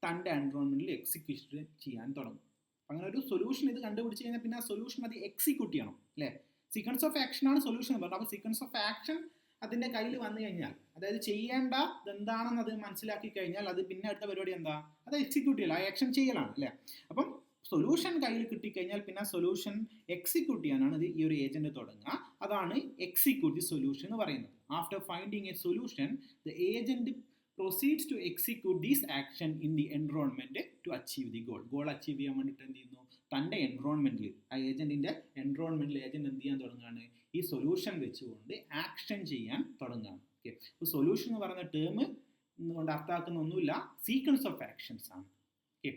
തൻ്റെ എൻവയോൺമെൻറ്റിൽ എക്സിക്യൂഷൻ ചെയ്യാൻ തുടങ്ങും. അങ്ങനെ ഒരു സൊല്യൂഷൻ ഇത് കണ്ടുപിടിച്ച് കഴിഞ്ഞാൽ പിന്നെ ആ സൊല്യൂഷൻ അത് എക്സിക്യൂട്ട് ചെയ്യണം അല്ലേ. സീക്വൻസ് ഓഫ് ആക്ഷൻ ആണ് സൊല്യൂഷൻ എന്ന് പറഞ്ഞത്. അപ്പോൾ സീക്വൻസ് ഓഫ് ആക്ഷൻ അതിൻ്റെ കയ്യിൽ വന്നു കഴിഞ്ഞാൽ, അതായത് ചെയ്യേണ്ട എന്താണെന്ന് അത് മനസ്സിലാക്കി കഴിഞ്ഞാൽ അത് പിന്നെ അടുത്ത പരിപാടി എന്താ, അത് എക്സിക്യൂട്ട് ചെയ്യല, ആ ആക്ഷൻ ചെയ്യലാണ് അല്ലേ. അപ്പം സൊല്യൂഷൻ കയ്യിൽ കിട്ടിക്കഴിഞ്ഞാൽ പിന്നെ സൊല്യൂഷൻ എക്സിക്യൂട്ട് ചെയ്യാനാണ് ഇത് ഈ ഒരു ഏജന്റ് തുടങ്ങുക. അതാണ് എക്സിക്യൂട്ട് ദി സൊല്യൂഷൻ എന്ന് പറയുന്നത്. After finding A solution the agent proceeds to execute this action in the environment to achieve the goal. Goal achieve ചെയ്യാൻ വേണ്ടിയിട്ട് എന്ത് ചെയ്യുന്നു, തൻ്റെ എൻവയോൺമെൻറ്റിൽ, ആ ഏജൻറ്റിൻ്റെ എൻവയോൺമെൻറ്റിൽ ഏജൻറ്റ് എന്ത് ചെയ്യാൻ തുടങ്ങുകയാണ്, ഈ സൊല്യൂഷൻ വെച്ചുകൊണ്ട് ആക്ഷൻ ചെയ്യാൻ തുടങ്ങുകയാണ്. ഓക്കെ, അപ്പോൾ സൊല്യൂഷൻ എന്ന് പറയുന്ന ടേം കൊണ്ട് അർത്ഥമാക്കുന്ന ഒന്നുമില്ല, സീക്വൻസ് ഓഫ് ആക്ഷൻസ് ആണ്. ഓക്കെ,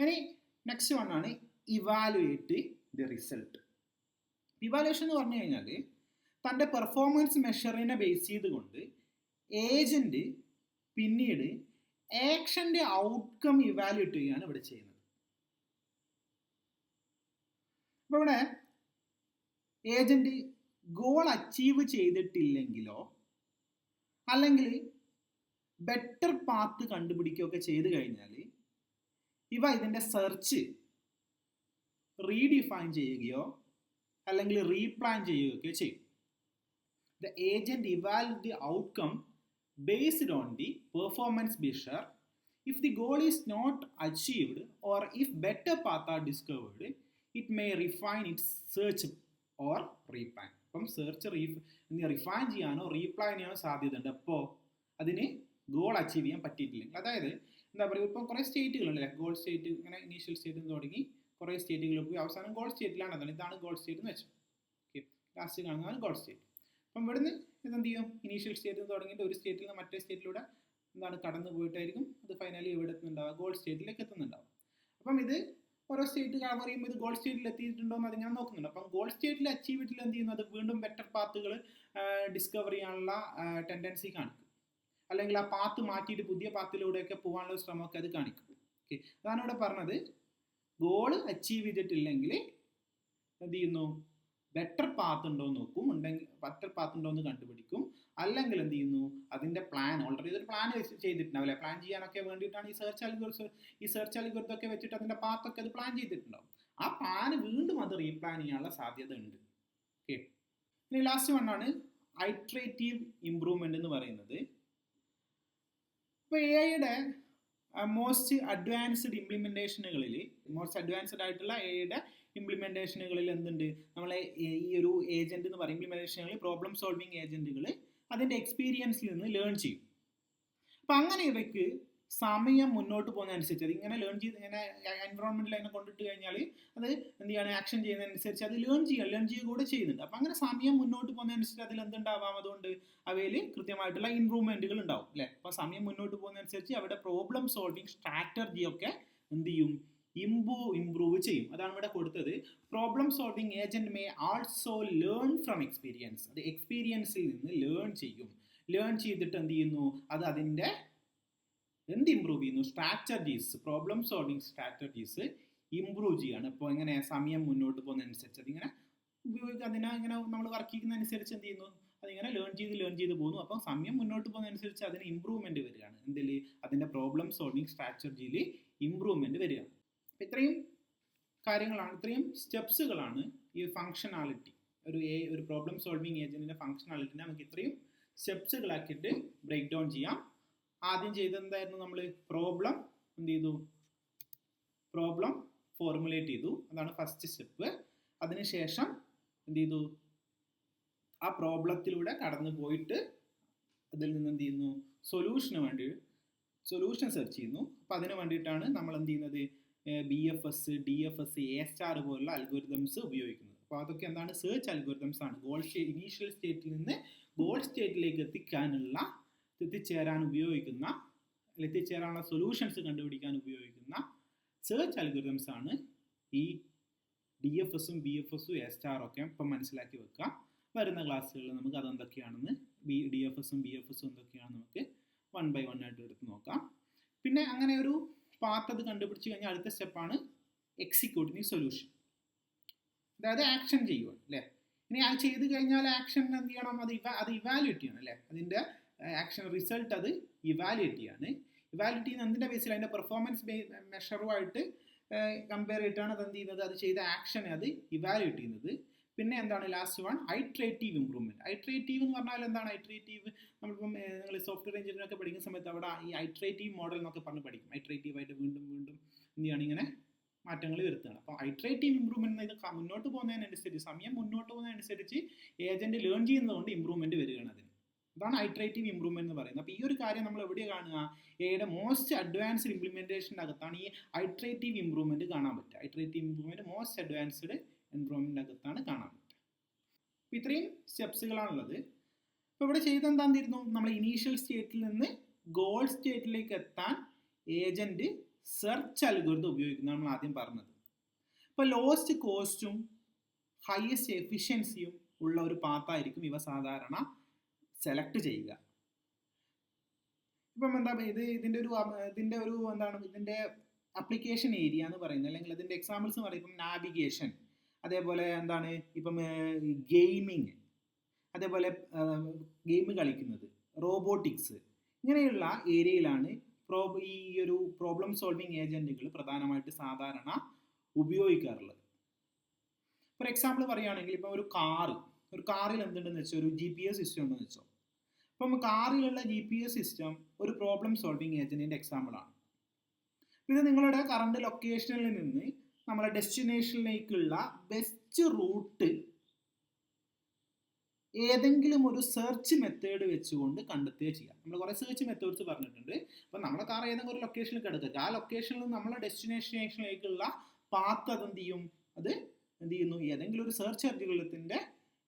ഇനി നെക്സ്റ്റ് വൺ ആണ് ഇവാലുവേറ്റ് ദി റിസൾട്ട്. ഇവാലുവേഷൻ എന്ന് പറഞ്ഞു കഴിഞ്ഞാൽ തൻ്റെ പെർഫോമൻസ് മെഷറിനെ ബേസ് ചെയ്തുകൊണ്ട് ഏജൻറ്റ് പിന്നീട് ആക്ഷൻ്റെ ഔട്ട്കം ഇവാലുവേറ്റ് ചെയ്യുകയാണ് ഇവിടെ ചെയ്യുന്നത്. അപ്പോൾ ഇവിടെ ഏജന്റ് ഗോൾ അച്ചീവ് ചെയ്തിട്ടില്ലെങ്കിലോ അല്ലെങ്കിൽ ബെറ്റർ പാത്ത് കണ്ടുപിടിക്കുകയൊക്കെ ചെയ്ത് കഴിഞ്ഞാൽ ഇവ ഇതിൻ്റെ സെർച്ച് റീഡിഫൈൻ ചെയ്യുകയോ അല്ലെങ്കിൽ റീപ്ലാൻ ചെയ്യുകയൊക്കെ ചെയ്യും. The agent evaluate the outcome based on the performance measure. If the goal is not achieved or if better paths are discovered, it may refine its search or replan. അപ്പം search refine ചെയ്യാനോ റീപ്ലാൻ ചെയ്യാനോ സാധ്യതയുണ്ട്. അപ്പോൾ അതിന് goal achieve ചെയ്യാൻ പറ്റിയിട്ടില്ലെങ്കിൽ, അതായത് എന്താ പറയുക, ഇപ്പം കുറേ സ്റ്റേറ്റുകളുണ്ടല്ലേ, ഗോൾ സ്റ്റേറ്റ്, ഇങ്ങനെ ഇനീഷ്യൽ സ്റ്റേറ്റിൽ നിന്ന് തുടങ്ങി കുറേ സ്റ്റേറ്റുകളിൽ പോയി അവസാനം ഗോൾ സ്റ്റേറ്റിലാണ്. അതാണ് ഇതാണ് ഗോൾ സ്റ്റേറ്റ് എന്ന് വെച്ചു. ഓക്കെ, ലാസ്റ്റ് കാണുന്നതാണ് ഗോൾ സ്റ്റേറ്റ്. അപ്പം ഇവിടുന്ന് ഇതെന്ത് ചെയ്യും, ഇനീഷ്യൽ സ്റ്റേറ്റിൽ നിന്ന് തുടങ്ങിയിട്ട് ഒരു സ്റ്റേറ്റിൽ നിന്ന് മറ്റേ സ്റ്റേറ്റിലൂടെ എന്താണ് കടന്നു പോയിട്ടായിരിക്കും അത് ഫൈനലി എവിടെ എത്തുന്നുണ്ടാവുക, ഗോൾ സ്റ്റേറ്റിലേക്ക് എത്തുന്നുണ്ടാവും. അപ്പം ഇത് ഓരോ സ്റ്റേറ്റ് കവർ ചെയ്യുമ്പോൾ ഇത് ഗോൾ സ്റ്റേറ്റിൽ എത്തിയിട്ടുണ്ടോ എന്ന് അതിങ്ങനെ നോക്കുന്നുണ്ട്. അപ്പം ഗോൾ സ്റ്റേറ്റിൽ അച്ചീവ് ചെയ്തിട്ട് എന്ത് ചെയ്യുന്നത്, വീണ്ടും ബെറ്റർ പാത്തുകൾ ഡിസ്കവർ ചെയ്യാനുള്ള ടെൻഡൻസി കാണിക്കും, അല്ലെങ്കിൽ ആ പാത്ത് മാറ്റിയിട്ട് പുതിയ പാത്തിലൂടെയൊക്കെ പോകാനുള്ള ശ്രമമൊക്കെ അത് കാണിക്കും. ഓക്കെ, അതാണ് ഇവിടെ പറഞ്ഞത്. ഗോൾ അച്ചീവ് ചെയ്തിട്ടില്ലെങ്കിൽ എന്ത് ചെയ്യുന്നു, ബെറ്റർ പാത്ത് ഉണ്ടോ എന്ന് നോക്കും, ഉണ്ടെങ്കിൽ ബെറ്റർ പാത്ത് ഉണ്ടോ എന്ന് കണ്ടുപിടിക്കും. അല്ലെങ്കിൽ എന്ത് ചെയ്യുന്നു, അതിൻ്റെ പ്ലാൻ ഓൾറെഡി ഒരു പ്ലാൻ ചെയ്തിട്ടുണ്ടാവും അല്ലേ, പ്ലാൻ ചെയ്യാനൊക്കെ വേണ്ടിയിട്ടാണ് ഈ സെർച്ച് അൽഗോരിതം ഒക്കെ വെച്ചിട്ട് അതിൻ്റെ പാത്തൊക്കെ അത് പ്ലാൻ ചെയ്തിട്ടുണ്ടാവും. ആ പ്ലാൻ വീണ്ടും അത് റീപ്ലാൻ ചെയ്യാനുള്ള സാധ്യത ഉണ്ട്. ഓക്കെ, ഇനി ലാസ്റ്റ് വണ്ണാണ് ഐട്രേറ്റീവ് ഇംപ്രൂവ്മെൻ്റ് എന്ന് പറയുന്നത്. ഇപ്പോൾ എഐയുടെ മോസ്റ്റ് അഡ്വാൻസ്ഡ് ഇംപ്ലിമെൻറ്റേഷനുകളിൽ, മോസ്റ്റ് അഡ്വാൻസ്ഡ് ആയിട്ടുള്ള എഐയുടെ ഇംപ്ലിമെൻറ്റേഷനുകളിൽ എന്തുണ്ട്, നമ്മളെ ഈ ഒരു ഏജന്റ് എന്ന് പറയും, ഇംപ്ലിമെൻറ്റേഷനുകളിൽ പ്രോബ്ലം സോൾവിങ് ഏജന്റുകൾ അതിൻ്റെ എക്സ്പീരിയൻസിൽ നിന്ന് ലേൺ ചെയ്യും. അപ്പം അങ്ങനെ ഇവയ്ക്ക് സമയം മുന്നോട്ട് പോകുന്നതനുസരിച്ച് അത് ഇങ്ങനെ ലേൺ ചെയ്ത് ഇങ്ങനെ എൻവറോൺമെൻറ്റിൽ അതിനെ കൊണ്ടിട്ട് കഴിഞ്ഞാൽ അത് എന്ത് ചെയ്യാണ്, ആക്ഷൻ ചെയ്യുന്നതനുസരിച്ച് അത് ലേൺ ചെയ്യുക കൂടെ ചെയ്യുന്നുണ്ട്. അപ്പം അങ്ങനെ സമയം മുന്നോട്ട് പോകുന്നതനുസരിച്ച് അതിൽ എന്തുണ്ടാവാം, അതുകൊണ്ട് അവയിൽ കൃത്യമായിട്ടുള്ള ഇമ്പ്രൂവ്മെൻറ്റുകൾ ഉണ്ടാവും അല്ലേ. അപ്പം സമയം മുന്നോട്ട് പോകുന്നതനുസരിച്ച് അവിടെ പ്രോബ്ലം സോൾവിങ് സ്ട്രാറ്റജിയൊക്കെ എന്ത് ചെയ്യും, ഇംപ്രൂവ് ചെയ്യും. അതാണ് ഇവിടെ കൊടുത്തത്. Problem solving agent may also learn from experience. അത് എക്സ്പീരിയൻസിൽ നിന്ന് ലേൺ ചെയ്യും. ലേൺ ചെയ്തിട്ട് എന്ത് ചെയ്യുന്നു, അത് അതിൻ്റെ എന്ത് ഇമ്പ്രൂവ് ചെയ്യുന്നു, strategies, problem solving strategies improve ചെയ്യാണ്. ഇപ്പോൾ എങ്ങനെ സമയം മുന്നോട്ട് പോകുന്നതനുസരിച്ച് അതിങ്ങനെ ഉപയോഗിക്കുക, അതിനെ ഇങ്ങനെ നമ്മൾ വർക്ക് ചെയ്യുന്നതനുസരിച്ച് എന്ത് ചെയ്യുന്നു, അതിങ്ങനെ ലേൺ ചെയ്ത് പോകുന്നു. അപ്പം സമയം മുന്നോട്ട് പോകുന്നതനുസരിച്ച് അതിന് ഇമ്പ്രൂവ്മെൻറ്റ് വരികയാണ്. എന്തിൽ, അതിൻ്റെ പ്രോബ്ലം സോൾവിങ് സ്ട്രാറ്റജിയിൽ ഇമ്പ്രൂവ്മെൻറ്റ് വരികയാണ്. ഇത്രയും കാര്യങ്ങളാണ്, ഇത്രയും സ്റ്റെപ്സുകളാണ് ഈ ഫങ്ഷനാലിറ്റി ഒരു പ്രോബ്ലം സോൾവിങ് ഏജന്റിന്റെ ഫംഗ്ഷനാലിറ്റിനെ നമുക്ക് ഇത്രയും സ്റ്റെപ്സുകളാക്കിയിട്ട് ബ്രേക്ക് ഡൗൺ ചെയ്യാം. ആദ്യം ചെയ്തെന്തായിരുന്നു, നമ്മൾ പ്രോബ്ലം എന്ത് ചെയ്തു, പ്രോബ്ലം ഫോർമുലേറ്റ് ചെയ്തു, അതാണ് ഫസ്റ്റ് സ്റ്റെപ്പ്. അതിനുശേഷം എന്ത് ചെയ്തു, ആ പ്രോബ്ലത്തിലൂടെ കടന്നു പോയിട്ട് അതിൽ നിന്ന് എന്ത് ചെയ്യുന്നു, സൊല്യൂഷൻ സെർച്ച് ചെയ്യുന്നു. അപ്പം അതിന് വേണ്ടിയിട്ടാണ് നമ്മൾ എന്ത് ചെയ്യുന്നത്, BFS, DFS, A* പോലുള്ള അൽഗോരിതംസ് ഉപയോഗിക്കുന്നത്. അപ്പോൾ അതൊക്കെ എന്താണ്, സെർച്ച് അൽഗോരിതംസ് ആണ്. ഇനീഷ്യൽ സ്റ്റേറ്റിൽ നിന്ന് ഗോൾ സ്റ്റേറ്റിലേക്ക് എത്തിച്ചേരാനുള്ള സൊല്യൂഷൻസ് കണ്ടുപിടിക്കാൻ ഉപയോഗിക്കുന്ന സെർച്ച് അൽഗോരിതംസ് ആണ് ഈ DFSഉം BFSഉം A* ഒക്കെ. ഇപ്പം മനസ്സിലാക്കി വെക്കുക. വരുന്ന ക്ലാസ്സുകളിൽ നമുക്ക് അതെന്തൊക്കെയാണെന്ന് DFSഉം BFSഉം എന്തൊക്കെയാണെന്ന് നമുക്ക് 1 by 1 ആയിട്ട് എടുത്ത് നോക്കാം. പിന്നെ അങ്ങനെ ഒരു പാത്ത് അത് കണ്ടുപിടിച്ച് കഴിഞ്ഞാൽ അടുത്ത സ്റ്റെപ്പാണ് എക്സിക്യൂട്ടിങ് സൊല്യൂഷൻ, അതായത് ആക്ഷൻ ചെയ്യുക അല്ലേ. ഇനി അത് ചെയ്ത് കഴിഞ്ഞാൽ ആക്ഷൻ എന്ത് ചെയ്യണം, അത് ഇവാലുവേറ്റ് ചെയ്യണം അല്ലേ. അതിൻ്റെ ആക്ഷൻ റിസൾട്ട് അത് ഇവാലുവേറ്റ് ചെയ്യുന്ന എന്തിൻ്റെ ബേസിൽ, അതിൻ്റെ പെർഫോമൻസ് മെഷറുമായിട്ട് കമ്പയർ ചെയ്തിട്ടാണ് അത് എന്ത് ചെയ്യുന്നത്, അത് ചെയ്ത ആക്ഷനെ അത് ഇവാലുവേറ്റ് ചെയ്യുന്നത്. പിന്നെ എന്താണ് last one, iterative improvement. Iterative എന്ന് പറഞ്ഞാൽ എന്താണ്, ഐട്രേറ്റീവ് നമ്മളിപ്പം നിങ്ങൾ സോഫ്റ്റ്വെയർ എഞ്ചിനീയറിംഗ് ഒക്കെ പഠിക്കുന്ന സമയത്ത് അവിടെ ഈ ഐട്രേറ്റീവ് മോഡൽ എന്നൊക്കെ പറഞ്ഞ് പഠിക്കും. ഐട്രേറ്റീവായിട്ട് വീണ്ടും എന്ത് ചെയ്യാണ്, ഇങ്ങനെ മാറ്റങ്ങൾ വരുത്തുകയാണ്. അപ്പോൾ ഐട്രേറ്റീവ് ഇംപ്രൂവ്മെൻറ്റ് ഇത് മുന്നോട്ട് പോകുന്നതിനനുസരിച്ച്, സമയം മുന്നോട്ട് പോകുന്നതിനനുസരിച്ച് ഏജന്റ് ലേൺ ചെയ്യുന്നതുകൊണ്ട് ഇംപ്രൂവ്മെൻറ്റ് വരികയാണ് അതിന്. അതാണ് ഐട്രേറ്റീവ് ഇംപ്രൂവ്മെൻറ്റ് എന്ന് പറയുന്നത്. അപ്പോൾ ഈ ഒരു കാര്യം നമ്മൾ എവിടെ കാണുക, എയുടെ മോസ്റ്റ് അഡ്വാൻസ്ഡ് ഇംപ്ലിമെൻറ്റേഷൻ്റെ അകത്താണ് ഈ ഐട്രേറ്റീവ് ഇംപ്രൂവ്മെൻറ്റ് കാണാൻ പറ്റുക. ഐട്രേറ്റീവ് ഇംപ്രൂവ്മെൻറ്റ് മോസ്റ്റ് അഡ്വാൻസ്ഡ് ഇംപ്രൂവ്മെൻറ്റിൻ്റെ അകത്താണ് കാണാൻ പറ്റുക. അപ്പോൾ ഇത്രയും സ്റ്റെപ്സുകളാണുള്ളത്. അപ്പോൾ ഇവിടെ ചെയ്തെന്താന്നിരുന്നു, നമ്മൾ ഇനീഷ്യൽ സ്റ്റേറ്റിൽ നിന്ന് ഗോൾ സ്റ്റേറ്റിലേക്ക് എത്താൻ ഏജന്റ് സെർച്ച് അൽഗോരിതം ഉപയോഗിക്കുന്നതാണ് നമ്മൾ ആദ്യം പറഞ്ഞത്. ഇപ്പോൾ ലോവസ്റ്റ് കോസ്റ്റും ഹയസ്റ്റ് എഫിഷ്യൻസിയും ഉള്ള ഒരു പാത്തായിരിക്കും ഇവ സാധാരണ സെലക്ട് ചെയ്യുക. ഇപ്പം എന്താ ഇതിൻ്റെ ഒരു ഇതിൻ്റെ അപ്ലിക്കേഷൻ ഏരിയ എന്ന് പറയുന്നത്, അല്ലെങ്കിൽ അതിൻ്റെ എക്സാമ്പിൾസ് എന്ന് പറയുമ്പോൾ നാവിഗേഷൻ, അതേപോലെ എന്താണ് ഇപ്പം ഗെയിമിങ്, അതേപോലെ ഗെയിം കളിക്കുന്നത്, റോബോട്ടിക്സ്, ഇങ്ങനെയുള്ള ഏരിയയിലാണ് ഈ ഒരു പ്രോബ്ലം സോൾവിങ് ഏജന്റുകൾ പ്രധാനമായിട്ട് സാധാരണ ഉപയോഗിക്കാറുള്ളത്. ഫോർ എക്സാമ്പിൾ പറയുകയാണെങ്കിൽ ഇപ്പം ഒരു കാറിൽ എന്തുണ്ടെന്ന് വെച്ചാൽ ഒരു GPS സിസ്റ്റം ഉണ്ടെന്ന് വെച്ചോ. അപ്പം കാറിലുള്ള GPS സിസ്റ്റം ഒരു പ്രോബ്ലം സോൾവിങ് ഏജന്റിന്റെ എക്സാമ്പിളാണ്. ഇത് നിങ്ങളുടെ കറണ്ട് ലൊക്കേഷനിൽ നിന്ന് നമ്മളെ ഡെസ്റ്റിനേഷനിലേക്കുള്ള ബെസ്റ്റ് റൂട്ട് ഏതെങ്കിലും ഒരു സെർച്ച് മെത്തേഡ് വെച്ചുകൊണ്ട് കണ്ടെത്തുകയോ ചെയ്യാം. നമ്മൾ കുറേ സെർച്ച് മെത്തേഡ്സ് പറഞ്ഞിട്ടുണ്ട്. അപ്പം നമ്മുടെ കാർ ഏതെങ്കിലും ഒരു ലൊക്കേഷനിൽ കിടക്കുക, ആ ലൊക്കേഷനിൽ നിന്ന് നമ്മളെ ഡെസ്റ്റിനേഷനിലേക്കുള്ള പാത്ത് എന്ത് ചെയ്യുന്നു, ഏതെങ്കിലും ഒരു സെർച്ച് അൽഗോരിതത്തിന്റെ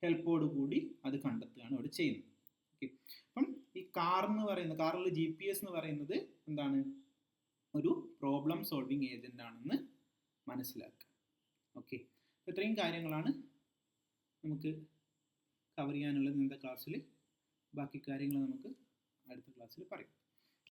ഹെൽപ്പോട് കൂടി അത് കണ്ടെത്തുകയാണ് ഇവിടെ ചെയ്യുന്നത്. ഓക്കെ, അപ്പം ഈ കാറിൽ GPS എന്ന് പറയുന്നത് എന്താണ്, ഒരു പ്രോബ്ലം സോൾവിങ് ഏജന്റ് ആണെന്ന് മനസ്സിലാക്കുക. ഓക്കെ, ഇത്രയും കാര്യങ്ങളാണ് നമുക്ക് കവർ ചെയ്യാനുള്ളത് ഇന്നത്തെ ക്ലാസ്സിൽ. ബാക്കി കാര്യങ്ങൾ നമുക്ക് അടുത്ത ക്ലാസ്സിൽ പറയാം.